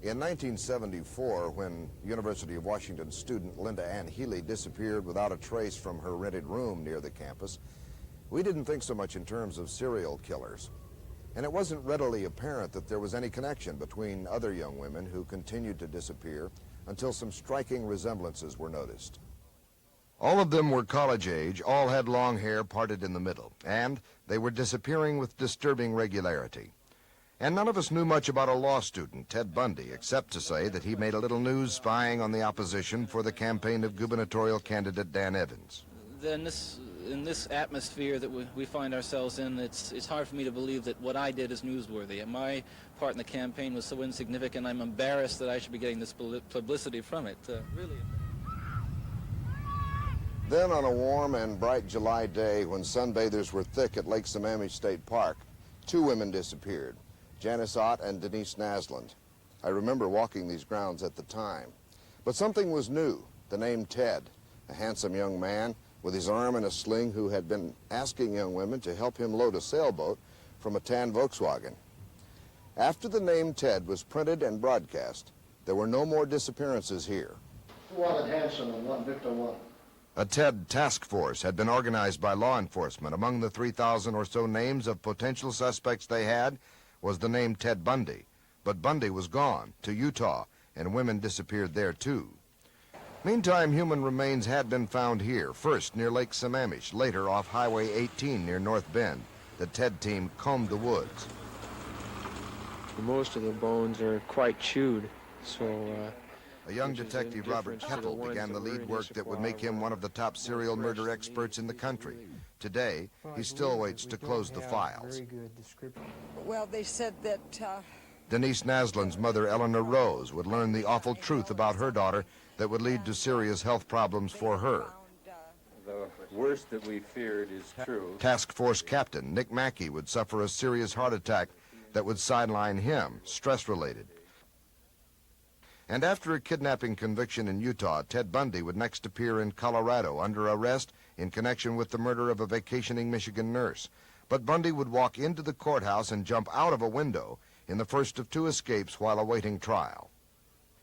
In 1974, when University of Washington student Linda Ann Healy disappeared without a trace from her rented room near the campus, we didn't think so much in terms of serial killers. And it wasn't readily apparent that there was any connection between other young women who continued to disappear until some striking resemblances were noticed. All of them were college age, all had long hair parted in the middle, and they were disappearing with disturbing regularity. And none of us knew much about a law student, Ted Bundy, except to say that he made a little news spying on the opposition for the campaign of gubernatorial candidate Dan Evans. In this atmosphere that we find ourselves in, it's hard for me to believe that what I did is newsworthy. And my part in the campaign was so insignificant, I'm embarrassed that I should be getting this publicity from it, really. Then on a warm and bright July day when sunbathers were thick at Lake Sammamish State Park, two women disappeared, Janice Ott and Denise Nasland. I remember walking these grounds at the time. But something was new, the name Ted, a handsome young man with his arm in a sling who had been asking young women to help him load a sailboat from a tan Volkswagen. After the name Ted was printed and broadcast, there were no more disappearances here. Wanted Hanson and one Victor one. A TED task force had been organized by law enforcement. Among the 3,000 or so names of potential suspects they had was the name Ted Bundy. But Bundy was gone to Utah, and women disappeared there too. Meantime, human remains had been found here, first near Lake Sammamish, later off Highway 18 near North Bend. The TED team combed the woods. Most of the bones are quite chewed, so... A young detective, Robert Kettle, began the lead work that would make him one of the top serial murder experts in the country. Today, he still waits to close the files. Well, they said that... Denise Nasland's mother, Eleanor Rose, would learn the awful truth about her daughter that would lead to serious health problems for her. The worst that we feared is true. Task Force Captain Nick Mackey would suffer a serious heart attack that would sideline him, stress-related. And after a kidnapping conviction in Utah, Ted Bundy would next appear in Colorado under arrest in connection with the murder of a vacationing Michigan nurse. But Bundy would walk into the courthouse and jump out of a window in the first of two escapes while awaiting trial.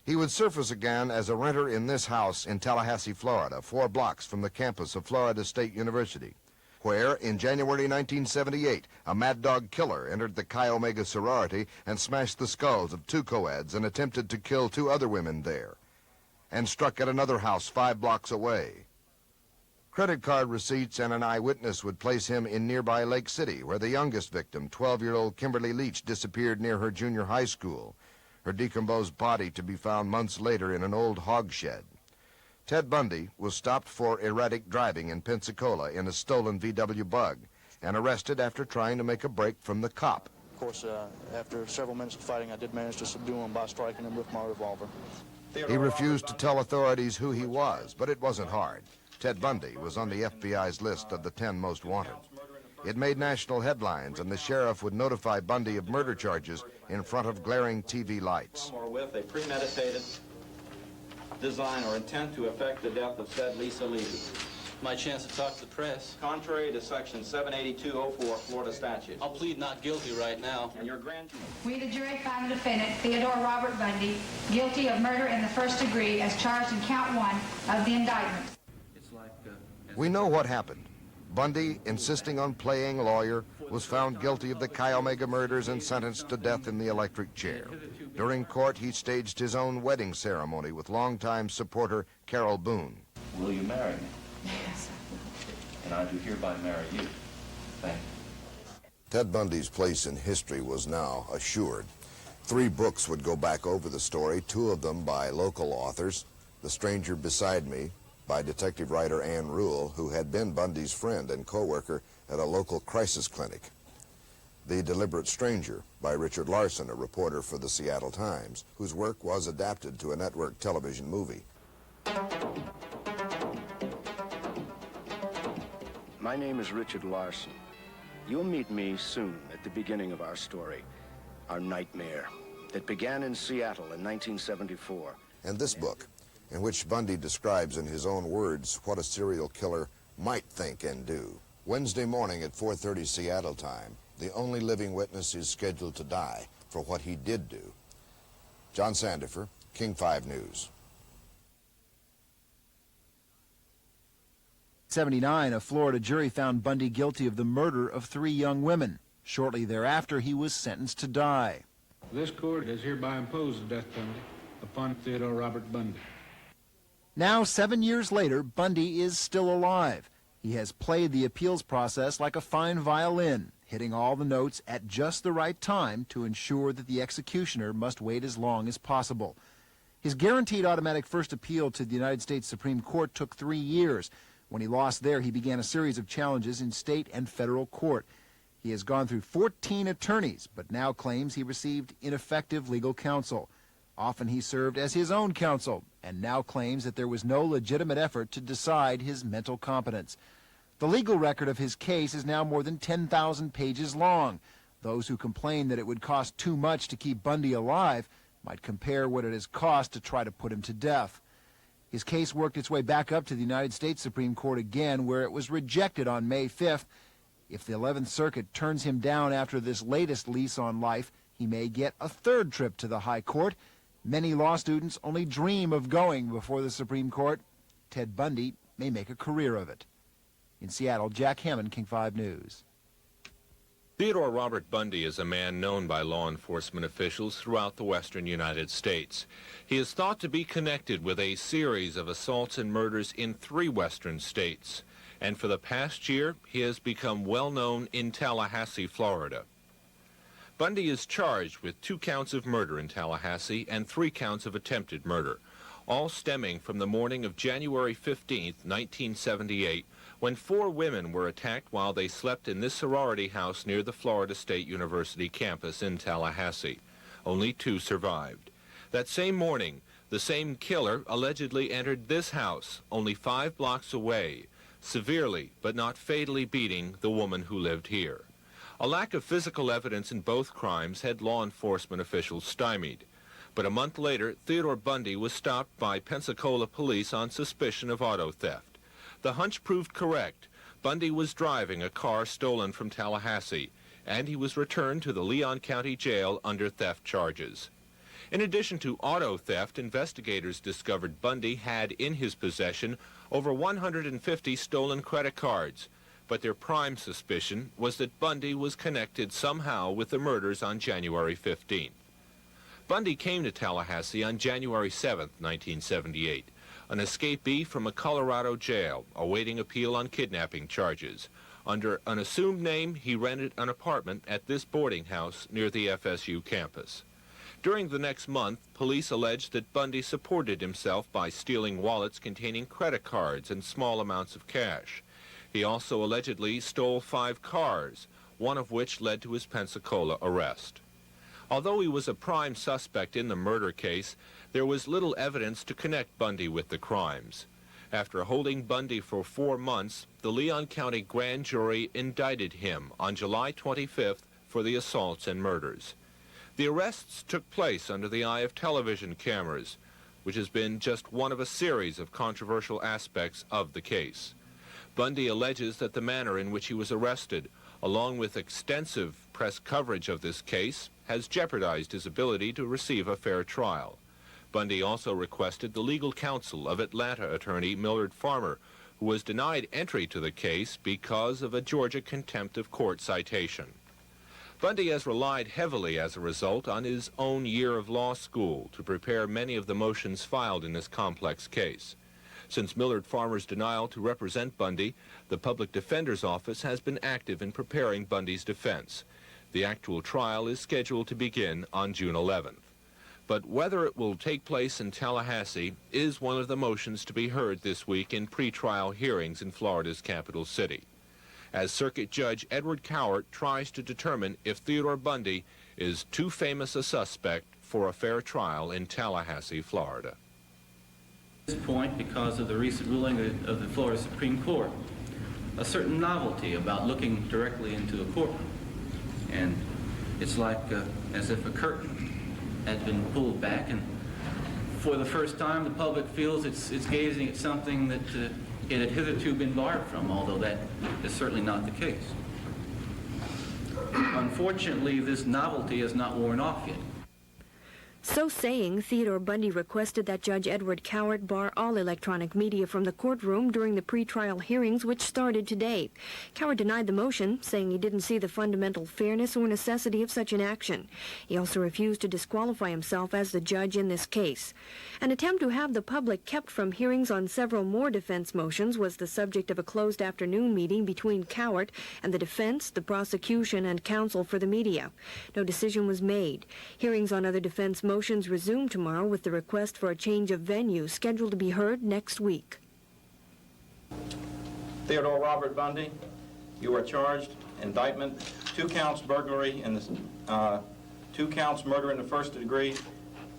He would surface again as a renter in this house in Tallahassee, Florida, 4 blocks from the campus of Florida State University, where, in January 1978, a Mad Dog killer entered the Chi Omega sorority and smashed the skulls of 2 co-eds and attempted to kill 2 other women there, and struck at another house 5 blocks away. Credit card receipts and an eyewitness would place him in nearby Lake City, where the youngest victim, 12-year-old Kimberly Leach, disappeared near her junior high school, her decomposed body to be found months later in an old hog shed. Ted Bundy was stopped for erratic driving in Pensacola in a stolen VW Bug and arrested after trying to make a break from the cop. Of course, after several minutes of fighting, I did manage to subdue him by striking him with my revolver. He refused to tell authorities who he was, but it wasn't hard. Ted Bundy was on the FBI's list of the 10 most wanted. It made national headlines, and the sheriff would notify Bundy of murder charges in front of glaring TV lights. Or with a premeditated design or intent to effect the death of said Lisa Levy. My chance to talk to the press. Contrary to Section 78204 Florida statute. I'll plead not guilty right now. And your grand... We, the jury, found the defendant, Theodore Robert Bundy, guilty of murder in the first degree as charged in count 1 of the indictment. We know what happened. Bundy, insisting on playing lawyer, was found guilty of the Chi Omega murders and sentenced to death in the electric chair. During court, he staged his own wedding ceremony with longtime supporter Carol Boone. Will you marry me? Yes. And I do hereby marry you. Thank you. Ted Bundy's place in history was now assured. 3 books would go back over the story, 2 of them by local authors. The Stranger Beside Me, by detective writer Ann Rule, who had been Bundy's friend and co-worker at a local crisis clinic. The Deliberate Stranger, by Richard Larson, a reporter for the Seattle Times, whose work was adapted to a network television movie. My name is Richard Larson. You'll meet me soon at the beginning of our story, our nightmare that began in Seattle in 1974. And this book, in which Bundy describes in his own words what a serial killer might think and do. Wednesday morning at 4:30 Seattle time, the only living witness is scheduled to die for what he did do. John Sandifer, King 5 News. 1979, a Florida jury found Bundy guilty of the murder of 3 young women. Shortly thereafter, he was sentenced to die. This court has hereby imposed the death penalty upon Theodore Robert Bundy. Now, 7 years later, Bundy is still alive. He has played the appeals process like a fine violin, hitting all the notes at just the right time to ensure that the executioner must wait as long as possible. His guaranteed automatic first appeal to the United States Supreme Court took 3 years. When he lost there, he began a series of challenges in state and federal court. He has gone through 14 attorneys, but now claims he received ineffective legal counsel. Often he served as his own counsel, and now claims that there was no legitimate effort to decide his mental competence. The legal record of his case is now more than 10,000 pages long. Those who complain that it would cost too much to keep Bundy alive might compare what it has cost to try to put him to death. His case worked its way back up to the United States Supreme Court again, where it was rejected on May 5th. If the 11th Circuit turns him down after this latest lease on life, he may get a 3rd trip to the High Court. Many law students only dream of going before the Supreme Court. Ted Bundy may make a career of it. In Seattle, Jack Hammond, King 5 News. Theodore Robert Bundy is a man known by law enforcement officials throughout the western United States. He is thought to be connected with a series of assaults and murders in 3 western states. And for the past year, he has become well known in Tallahassee, Florida. Bundy is charged with 2 counts of murder in Tallahassee and 3 counts of attempted murder, all stemming from the morning of January 15, 1978, when 4 women were attacked while they slept in this sorority house near the Florida State University campus in Tallahassee. Only 2 survived. That same morning, the same killer allegedly entered this house, only 5 blocks away, severely but not fatally beating the woman who lived here. A lack of physical evidence in both crimes had law enforcement officials stymied. But a month later, Theodore Bundy was stopped by Pensacola police on suspicion of auto theft. The hunch proved correct. Bundy was driving a car stolen from Tallahassee, and he was returned to the Leon County Jail under theft charges. In addition to auto theft, investigators discovered Bundy had in his possession over 150 stolen credit cards, but their prime suspicion was that Bundy was connected somehow with the murders on January 15th. Bundy came to Tallahassee on January 7, 1978, an escapee from a Colorado jail, awaiting appeal on kidnapping charges. Under an assumed name, he rented an apartment at this boarding house near the FSU campus. During the next month, police alleged that Bundy supported himself by stealing wallets containing credit cards and small amounts of cash. He also allegedly stole 5 cars, one of which led to his Pensacola arrest. Although he was a prime suspect in the murder case, there was little evidence to connect Bundy with the crimes. After holding Bundy for 4 months, the Leon County grand jury indicted him on July 25th for the assaults and murders. The arrests took place under the eye of television cameras, which has been just one of a series of controversial aspects of the case. Bundy alleges that the manner in which he was arrested, along with extensive press coverage of this case, has jeopardized his ability to receive a fair trial. Bundy also requested the legal counsel of Atlanta attorney Millard Farmer, who was denied entry to the case because of a Georgia contempt of court citation. Bundy has relied heavily as a result on his own year of law school to prepare many of the motions filed in this complex case. Since Millard Farmer's denial to represent Bundy, the Public Defender's Office has been active in preparing Bundy's defense. The actual trial is scheduled to begin on June 11th. But whether it will take place in Tallahassee is one of the motions to be heard this week in pretrial hearings in Florida's capital city, as Circuit Judge Edward Cowart tries to determine if Theodore Bundy is too famous a suspect for a fair trial in Tallahassee, Florida. At this point, because of the recent ruling of the Florida Supreme Court, a certain novelty about looking directly into a courtroom. And it's like as if a curtain had been pulled back, and for the first time the public feels it's gazing at something that it had hitherto been barred from, although that is certainly not the case. Unfortunately, this novelty has not worn off yet. So saying, Theodore Bundy requested that Judge Edward Cowart bar all electronic media from the courtroom during the pretrial hearings, which started today. Cowart denied the motion, saying he didn't see the fundamental fairness or necessity of such an action. He also refused to disqualify himself as the judge in this case. An attempt to have the public kept from hearings on several more defense motions was the subject of a closed afternoon meeting between Cowart and the defense, the prosecution, and counsel for the media. No decision was made. Hearings on other defense motions resume tomorrow with the request for a change of venue scheduled to be heard next week. Theodore Robert Bundy, you are charged, indictment, 2 counts burglary and 2 counts murder in the first degree,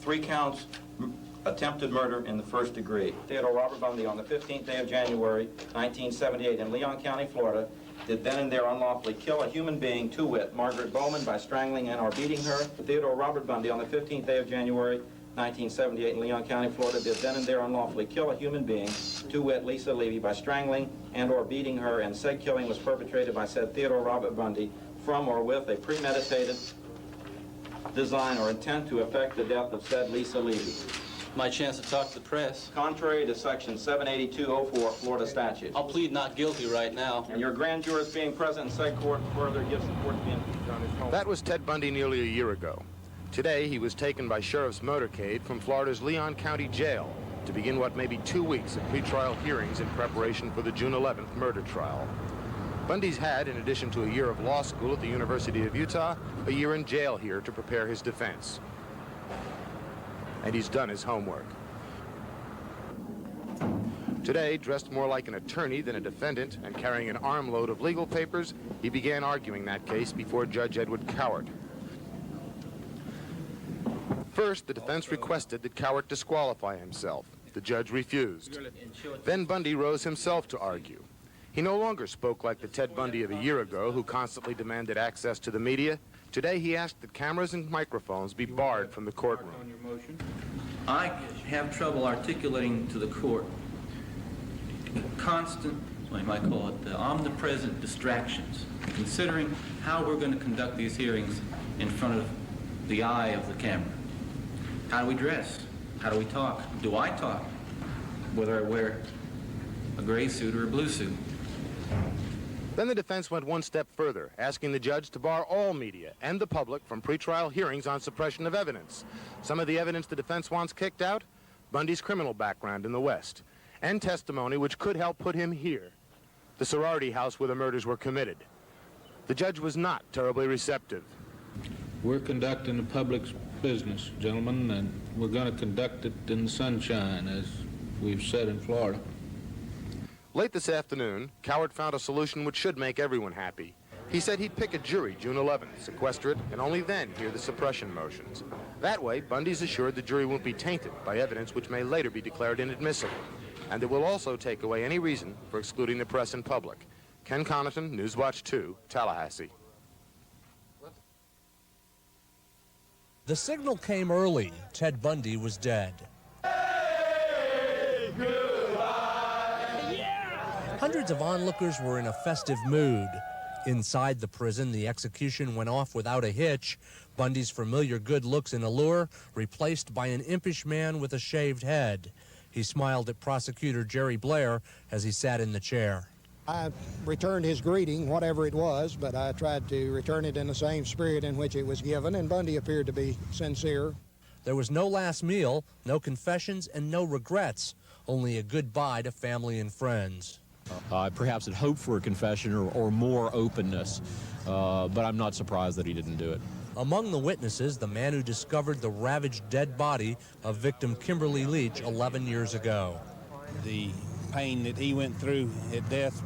3 counts attempted murder in the first degree. Theodore Robert Bundy on the 15th day of January 1978 in Leon County, Florida, did then and there unlawfully kill a human being, to wit, Margaret Bowman, by strangling and or beating her. Theodore Robert Bundy on the 15th day of January 1978 in Leon County, Florida, did then and there unlawfully kill a human being, to wit, Lisa Levy, by strangling and or beating her, and said killing was perpetrated by said Theodore Robert Bundy from or with a premeditated design or intent to effect the death of said Lisa Levy. My chance to talk to the press. Contrary to Section 78204 Florida statute. I'll plead not guilty right now. And your grand jurors being present in said court further gives the court being on his home. That was Ted Bundy nearly a year ago. Today, he was taken by Sheriff's motorcade from Florida's Leon County Jail to begin what may be 2 weeks of pretrial hearings in preparation for the June 11th murder trial. Bundy's had, in addition to a year of law school at the University of Utah, a year in jail here to prepare his defense. And he's done his homework. Today, dressed more like an attorney than a defendant and carrying an armload of legal papers, he began arguing that case before Judge Edward Cowart. First, the defense requested that Cowart disqualify himself. The judge refused. Then Bundy rose himself to argue. He no longer spoke like the Ted Bundy of a year ago, who constantly demanded access to the media. Today, he asked that cameras and microphones be barred from the courtroom. I have trouble articulating to the court constant, what you might call it, the omnipresent distractions, considering how we're going to conduct these hearings in front of the eye of the camera. How do we dress? How do we talk? Do I talk? Whether I wear a gray suit or a blue suit. Then the defense went one step further, asking the judge to bar all media and the public from pretrial hearings on suppression of evidence. Some of the evidence the defense wants kicked out: Bundy's criminal background in the West, and testimony which could help put him here, the sorority house where the murders were committed. The judge was not terribly receptive. We're conducting the public's business, gentlemen, and we're going to conduct it in the sunshine, as we've said in Florida. Late this afternoon, Cowart found a solution which should make everyone happy. He said he'd pick a jury June 11th, sequester it, and only then hear the suppression motions. That way, Bundy's assured the jury won't be tainted by evidence which may later be declared inadmissible, and it will also take away any reason for excluding the press and public. Ken Connaughton, Newswatch 2, Tallahassee. The signal came early. Ted Bundy was dead. Hundreds of onlookers were in a festive mood. Inside the prison, the execution went off without a hitch. Bundy's familiar good looks and allure replaced by an impish man with a shaved head. He smiled at prosecutor Jerry Blair as he sat in the chair. I returned his greeting, whatever it was, but I tried to return it in the same spirit in which it was given, and Bundy appeared to be sincere. There was no last meal, no confessions, and no regrets, only a goodbye to family and friends. Perhaps had hoped for a confession or more openness, but I'm not surprised that he didn't do it. Among the witnesses, the man who discovered the ravaged dead body of victim Kimberly Leach 11 years ago. The pain that he went through at death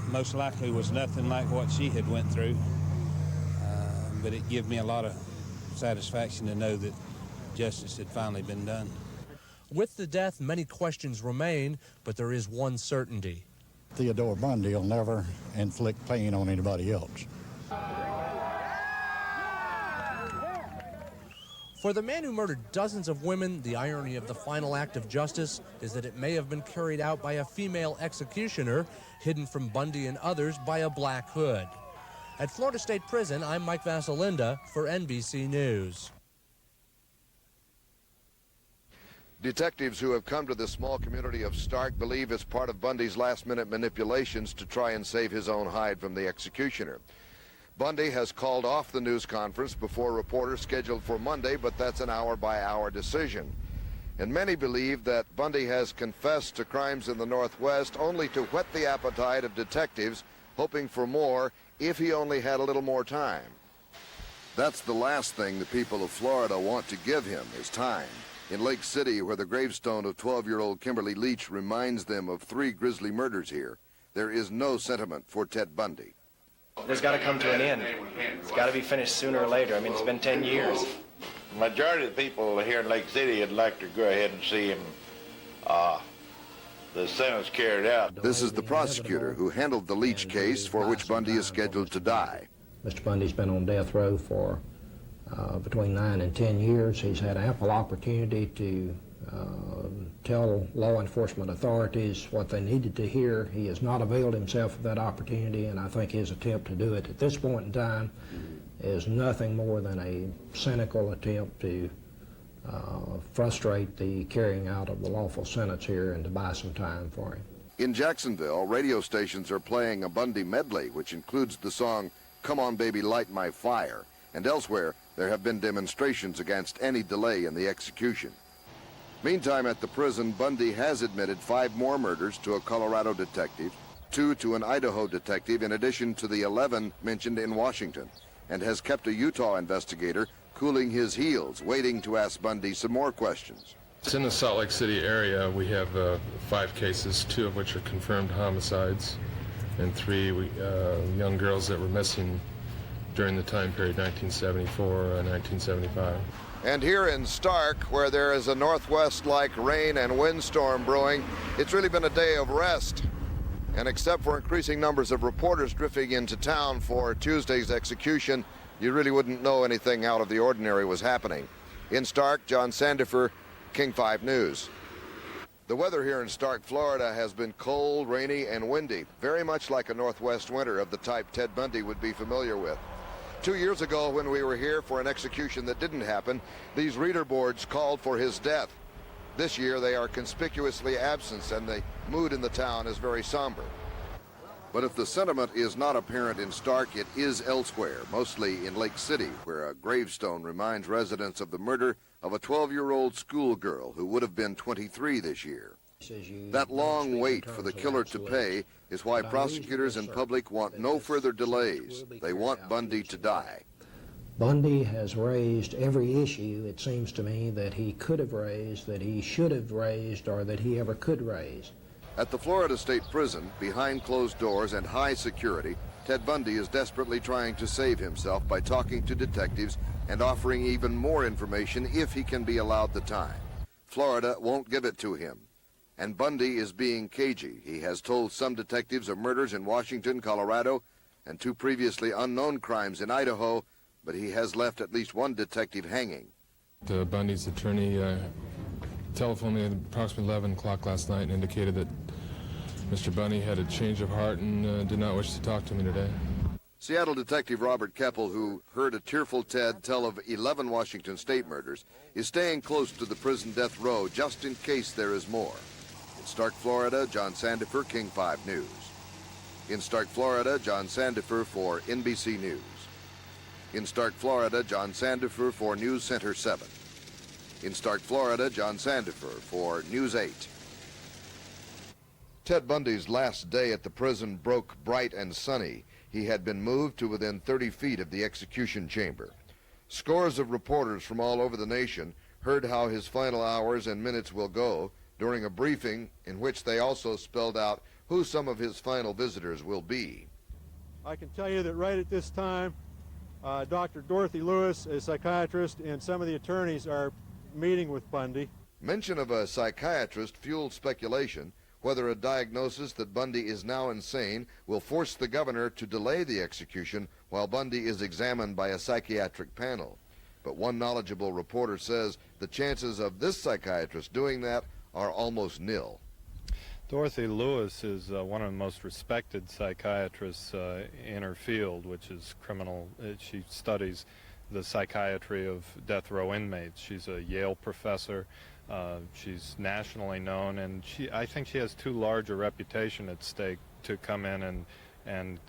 most likely was nothing like what she had went through, but it gave me a lot of satisfaction to know that justice had finally been done. With the death, many questions remain, but there is one certainty. Theodore Bundy will never inflict pain on anybody else. For the man who murdered dozens of women, the irony of the final act of justice is that it may have been carried out by a female executioner, hidden from Bundy and others by a black hood. At Florida State Prison, I'm Mike Vasalinda for NBC News. Detectives who have come to the small community of Stark believe it's part of Bundy's last-minute manipulations to try and save his own hide from the executioner. Bundy has called off the news conference before reporters scheduled for Monday, but that's an hour-by-hour decision. And many believe that Bundy has confessed to crimes in the Northwest only to whet the appetite of detectives, hoping for more if he only had a little more time. That's the last thing the people of Florida want to give him, is time. In Lake City, where the gravestone of 12-year-old Kimberly Leach reminds them of 3 grisly murders here, there is no sentiment for Ted Bundy. There's got to come to an end. It's got to be finished sooner or later. I mean, it's been 10 years. The majority of the people here in Lake City would like to go ahead and see him, the sentence carried out. This is the prosecutor who handled the Leach case for which Bundy is scheduled to die. Mr. Bundy's been on death row for between 9 and 10 years. He's had ample opportunity to tell law enforcement authorities what they needed to hear. He has not availed himself of that opportunity, and I think his attempt to do it at this point in time is nothing more than a cynical attempt to frustrate the carrying out of the lawful sentence here and to buy some time for him. In Jacksonville, radio stations are playing a Bundy medley, which includes the song "Come On Baby Light My Fire," and elsewhere there have been demonstrations against any delay in the execution. Meantime, at the prison, Bundy has admitted 5 more murders to a Colorado detective, 2 to an Idaho detective, in addition to the 11 mentioned in Washington, and has kept a Utah investigator cooling his heels, waiting to ask Bundy some more questions. It's in the Salt Lake City area. We have 5 cases, 2 of which are confirmed homicides, and 3 young girls that were missing during the time period 1974 and 1975. And here in Stark, where there is a northwest-like rain and windstorm brewing, it's really been a day of rest. And except for increasing numbers of reporters drifting into town for Tuesday's execution, you really wouldn't know anything out of the ordinary was happening. In Stark, John Sandifer, King 5 News. The weather here in Stark, Florida has been cold, rainy, and windy, very much like a northwest winter of the type Ted Bundy would be familiar with. 2 years ago, when we were here for an execution that didn't happen, these reader boards called for his death. This year, they are conspicuously absent, and the mood in the town is very somber. But if the sentiment is not apparent in Stark, it is elsewhere, mostly in Lake City, where a gravestone reminds residents of the murder of a 12-year-old schoolgirl who would have been 23 this year. That long wait for the killer to pay is why prosecutors and public want no further delays. They want Bundy to die. Bundy has raised every issue, it seems to me, that he could have raised, that he should have raised, or that he ever could raise. At the Florida State Prison, behind closed doors and high security, Ted Bundy is desperately trying to save himself by talking to detectives and offering even more information if he can be allowed the time. Florida won't give it to him. And Bundy is being cagey. He has told some detectives of murders in Washington, Colorado, and 2 previously unknown crimes in Idaho, but he has left at least 1 detective hanging. Bundy's attorney telephoned me at approximately 11 o'clock last night and indicated that Mr. Bundy had a change of heart and did not wish to talk to me today. Seattle Detective Robert Keppel, who heard a tearful Ted tell of 11 Washington state murders, is staying close to the prison death row just in case there is more. In Stark, Florida, John Sandifer, King 5 News. In Stark, Florida, John Sandifer for NBC News. In Stark, Florida, John Sandifer for News Center 7. In Stark, Florida, John Sandifer for News 8. Ted Bundy's last day at the prison broke bright and sunny. He had been moved to within 30 feet of the execution chamber. Scores of reporters from all over the nation heard how his final hours and minutes will go during a briefing in which they also spelled out who some of his final visitors will be. I can tell you that right at this time, Dr. Dorothy Lewis, a psychiatrist, and some of the attorneys are meeting with Bundy. Mention of a psychiatrist fueled speculation whether a diagnosis that Bundy is now insane will force the governor to delay the execution while Bundy is examined by a psychiatric panel. But one knowledgeable reporter says the chances of this psychiatrist doing that are almost nil. Dorothy Lewis is one of the most respected psychiatrists in her field, which is criminal. She studies the psychiatry of death row inmates. She's a Yale professor. She's nationally known, and I think she has too large a reputation at stake to come in and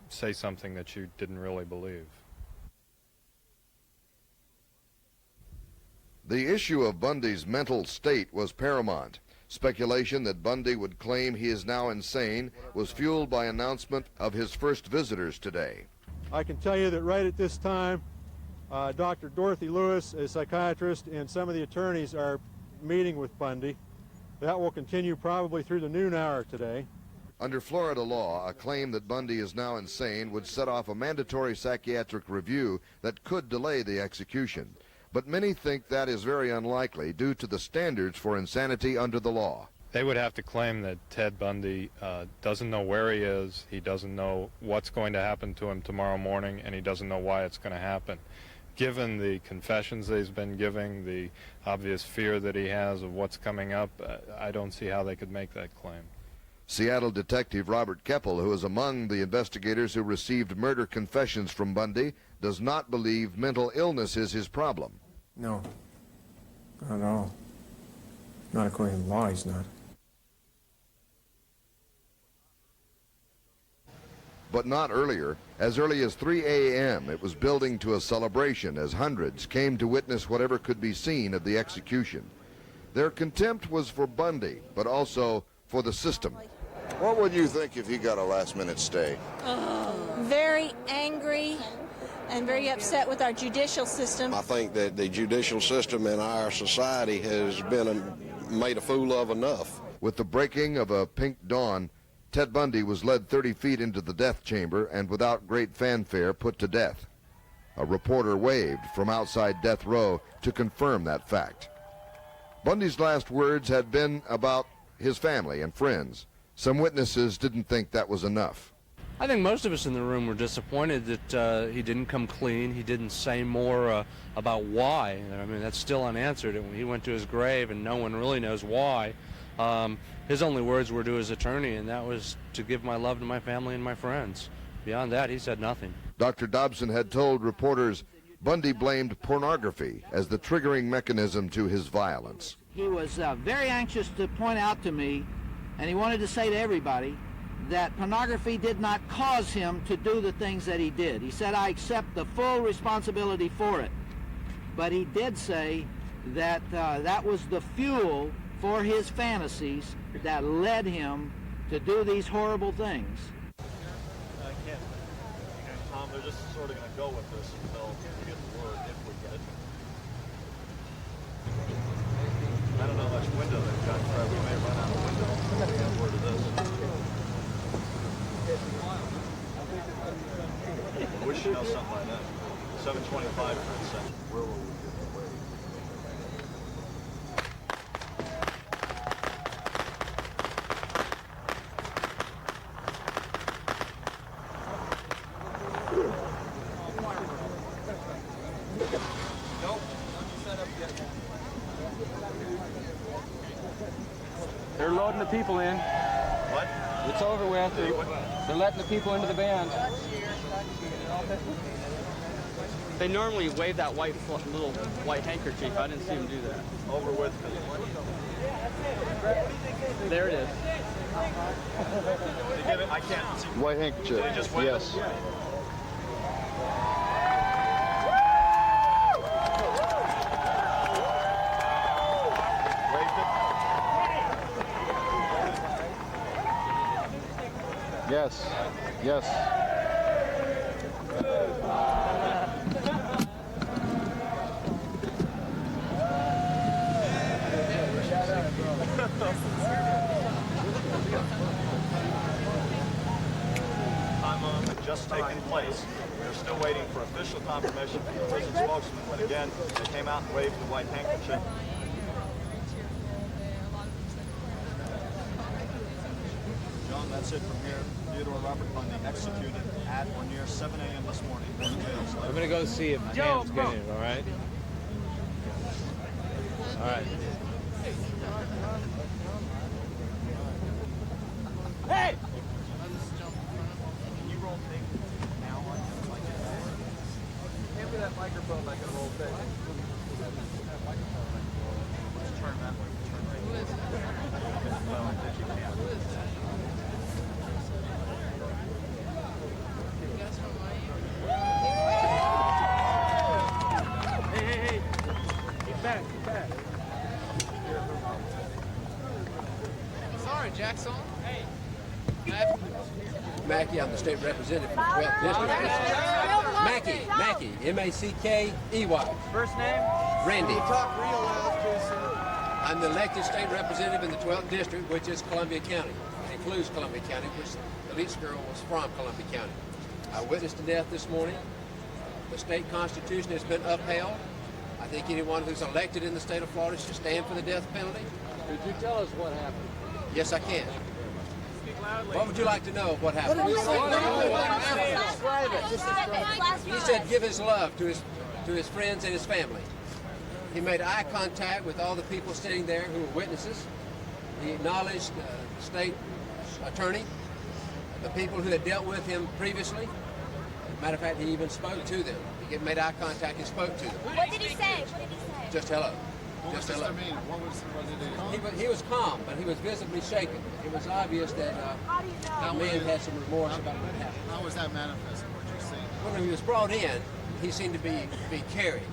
say something that you didn't really believe. The issue of Bundy's mental state was paramount. Speculation that Bundy would claim he is now insane was fueled by announcement of his first visitors today. I can tell you that right at this time, Dr. Dorothy Lewis, a psychiatrist, and some of the attorneys are meeting with Bundy. That will continue probably through the noon hour today. Under Florida law, a claim that Bundy is now insane would set off a mandatory psychiatric review that could delay the execution. But many think that is very unlikely due to the standards for insanity under the law. They would have to claim that Ted Bundy doesn't know where he is, he doesn't know what's going to happen to him tomorrow morning, and he doesn't know why it's going to happen. Given the confessions that he's been giving, the obvious fear that he has of what's coming up, I don't see how they could make that claim. Seattle detective Robert Keppel, who is among the investigators who received murder confessions from Bundy, does not believe mental illness is his problem. No, not at all. Not according to the law, he's not. But not earlier. As early as 3 a.m., it was building to a celebration as hundreds came to witness whatever could be seen of the execution. Their contempt was for Bundy, but also for the system. What would you think if he got a last-minute stay? Very angry and very upset with our judicial system. I think that the judicial system in our society has been made a fool of enough. With the breaking of a pink dawn, Ted Bundy was led 30 feet into the death chamber and without great fanfare put to death. A reporter waved from outside death row to confirm that fact. Bundy's last words had been about his family and friends. Some witnesses didn't think that was enough. I think most of us in the room were disappointed that he didn't come clean. He didn't say more about why. I mean, that's still unanswered. He went to his grave and no one really knows why. His only words were to his attorney, and that was to give my love to my family and my friends. Beyond that, he said nothing. Dr. Dobson had told reporters Bundy blamed pornography as the triggering mechanism to his violence. He was very anxious to point out to me, and he wanted to say to everybody, that pornography did not cause him to do the things that he did. He said, I accept the full responsibility for it. But he did say that that was the fuel for his fantasies that led him to do these horrible things. I can't. Tom, they're just sort of going to go with this until we get the word, if we get it. I don't know how much window they've got, Fred. We may run out of window before we get word of this. We should know something by then. 7:25 for a second. Where will we get away? Nope, not set up yet. They're loading the people in. What? It's over with. They're letting the people into the band. They normally wave that little white handkerchief. I didn't see them do that. Over with. There it is. They give it, I can't see. White handkerchief. They just wave Yes. it? Yes. Yes. Time just taking place. We're still waiting for official confirmation from the prison spokesman, but again, they came out and waved the white handkerchief. John, that's it from here. Theodore Robert Bundy executed at or near 7 a.m. this morning. I'm going to go see if my hand's getting it, all right? All right. Hey! Can you roll tape now? Hand me that microphone. Jackson. Hey. Mackey, I'm the state representative from the 12th District. Mackey, M-A-C-K-E-Y. First name? Randy. Can you talk real loud, please, sir? I'm the elected state representative in the 12th District, which is Columbia County. It includes Columbia County, which the least girl was from Columbia County. I witnessed the death this morning. The state constitution has been upheld. I think anyone who's elected in the state of Florida should stand for the death penalty. Could you tell us what happened? Yes, I can. What would you like to know of what happened? He said give his love to his friends and his family. He made eye contact with all the people sitting there who were witnesses. He acknowledged the state attorney, the people who had dealt with him previously. As a matter of fact, he even spoke to them. He made eye contact and spoke to them. What did he say? What did he say? Just hello. What Just was hello. this mean? What did he do? He was calm, but he was visibly shaken. It was obvious that the man had some remorse about what happened. How was that manifested? What you see? When he was brought in, he seemed to be carried,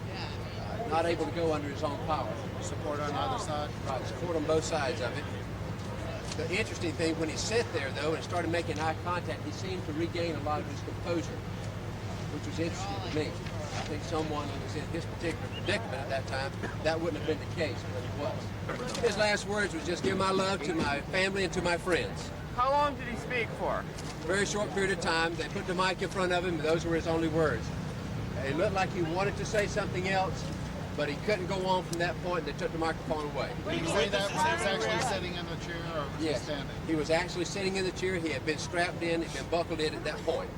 not able to go under his own power. Support on either side? Right, support on both sides of it. The interesting thing, when he sat there, though, and started making eye contact, he seemed to regain a lot of his composure, which was interesting to me. I think someone who was in his particular predicament at that time, that wouldn't have been the case, but he was. His last words was just give my love to my family and to my friends. How long did he speak for? A very short period of time. They put the mic in front of him, and those were his only words. It looked like he wanted to say something else, but he couldn't go on from that point, and they took the microphone away. Did he say that he was actually sitting in the chair or was he standing? He was actually sitting in the chair. He had been strapped in, he'd been buckled in at that point.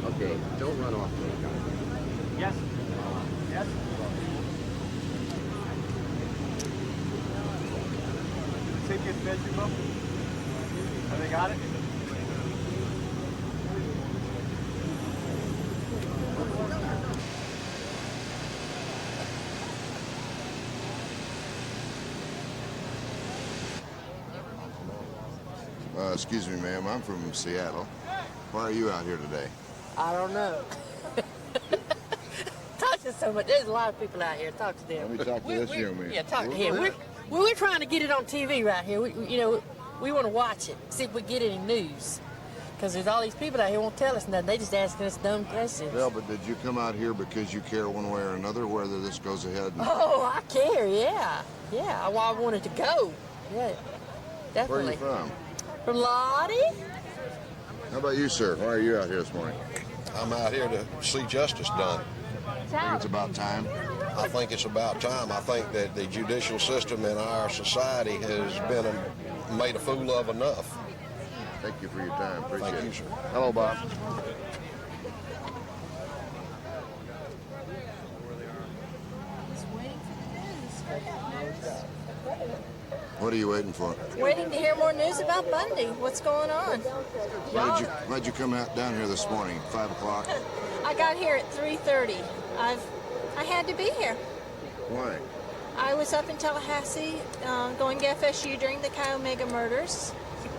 Okay, don't run off. Yes. Yes. See if you get the book. Have they got it? Excuse me, ma'am. I'm from Seattle. Why are you out here today? I don't know. Talk to someone. There's a lot of people out here. Talk to them. Let me talk to this young man. Yeah, talk to him. We're trying to get it on TV right here. We want to watch it, see if we get any news. Because there's all these people out here who won't tell us nothing. They just asking us dumb questions. Well, but did you come out here because you care one way or another whether this goes ahead? Oh, I care, yeah. Yeah, I wanted to go. Yeah, definitely. Where are you from? From Lottie. How about you, sir? Why are you out here this morning? I'm out here to see justice done. Think it's about time? I think it's about time. I think that the judicial system in our society has been made a fool of enough. Thank you for your time. Appreciate Thank it. you, sir. Hello, Bob. What are you waiting for? Waiting to hear more news about Bundy. What's going on? Why'd you come out down here this morning, 5 o'clock? I got here at 3:30. I had to be here. Why? I was up in Tallahassee going to FSU during the Chi Omega murders,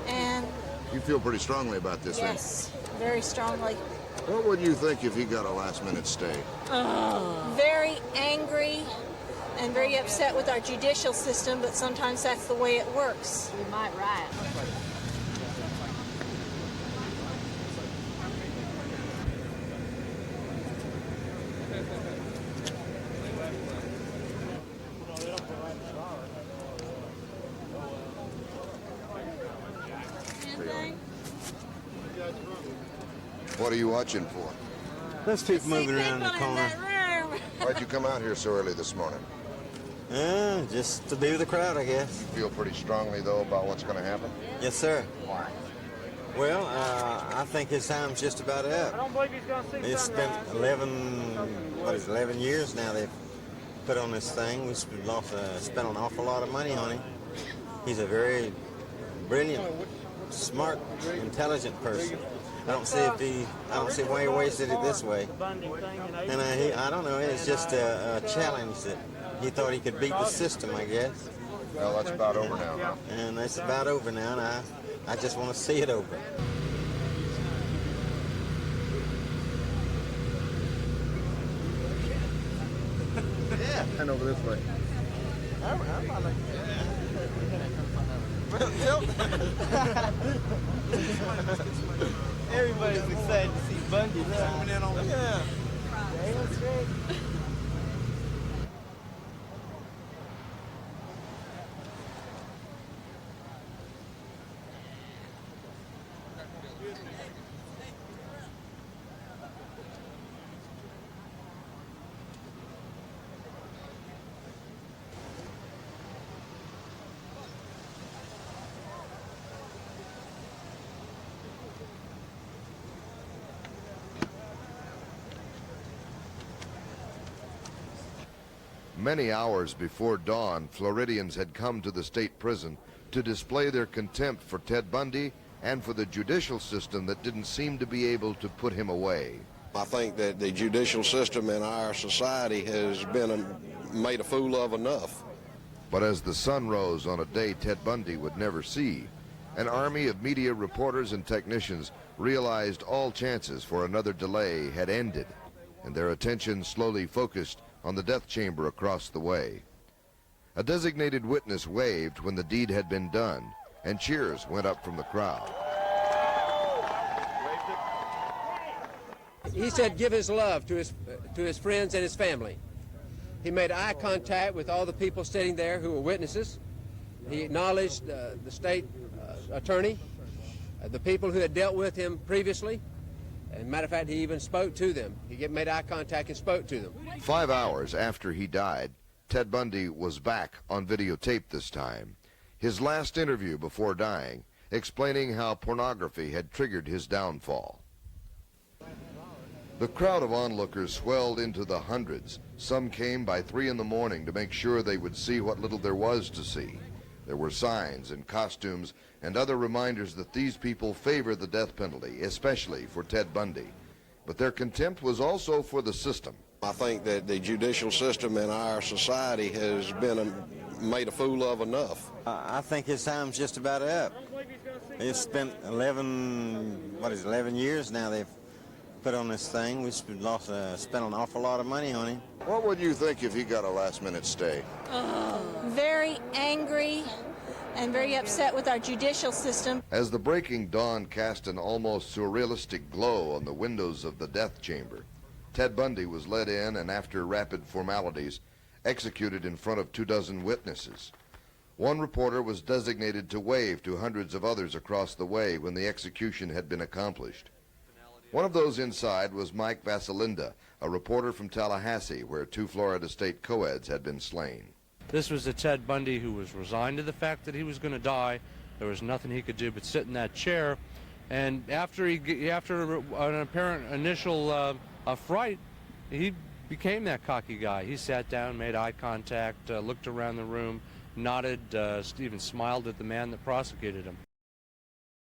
and You feel pretty strongly about this, yes, very strongly. What would you think if he got a last-minute stay? Very angry and very upset with our judicial system, but sometimes that's the way it works. We might riot. What are you watching for? There's people moving around in the corner. Why'd you come out here so early this morning? Just to be with the crowd, I guess. You feel pretty strongly, though, about what's going to happen? Yes, sir. Why? Well, I think his time's just about up. I don't believe he's going to see It's been 11 years now they've put on this thing. We spent an awful lot of money on him. He's a very brilliant smart, intelligent person. I don't see why he wasted it this way. And I don't know, it's just a challenge that he thought he could beat the system, I guess. Well, that's about over now, huh? And it's about over now, and I just want to see it over. Yeah. And over this way. Everybody's excited to see Bundy. Yeah. Many hours before dawn, Floridians had come to the state prison to display their contempt for Ted Bundy and for the judicial system that didn't seem to be able to put him away. I think that the judicial system in our society has been made a fool of enough. But as the sun rose on a day Ted Bundy would never see, an army of media reporters and technicians realized all chances for another delay had ended, and their attention slowly focused on the death chamber across the way. A designated witness waved when the deed had been done, and cheers went up from the crowd. He said give his love to his friends and his family. He made eye contact with all the people sitting there who were witnesses. He acknowledged the state attorney, the people who had dealt with him previously. As a matter of fact, he even spoke to them. He made eye contact and spoke to them. 5 hours after he died, Ted Bundy was back on videotape this time. His last interview before dying, explaining how pornography had triggered his downfall. The crowd of onlookers swelled into the hundreds. Some came by 3 in the morning to make sure they would see what little there was to see. There were signs and costumes and other reminders that these people favor the death penalty, especially for Ted Bundy. But their contempt was also for the system. I think that the judicial system in our society has been made a fool of enough. I think his time's just about up. It's spent 11 years now they've put on this thing. We spent an awful lot of money on him. What would you think if he got a last-minute stay? Very angry and very upset with our judicial system. As the breaking dawn cast an almost surrealistic glow on the windows of the death chamber, Ted Bundy was led in and, after rapid formalities, executed in front of 24 witnesses. One reporter was designated to wave to hundreds of others across the way when the execution had been accomplished. One of those inside was Mike Vasilinda, a reporter from Tallahassee, where 2 Florida State co-eds had been slain. This was a Ted Bundy who was resigned to the fact that he was going to die. There was nothing he could do but sit in that chair. And after an apparent initial fright, he became that cocky guy. He sat down, made eye contact, looked around the room, nodded, even smiled at the man that prosecuted him.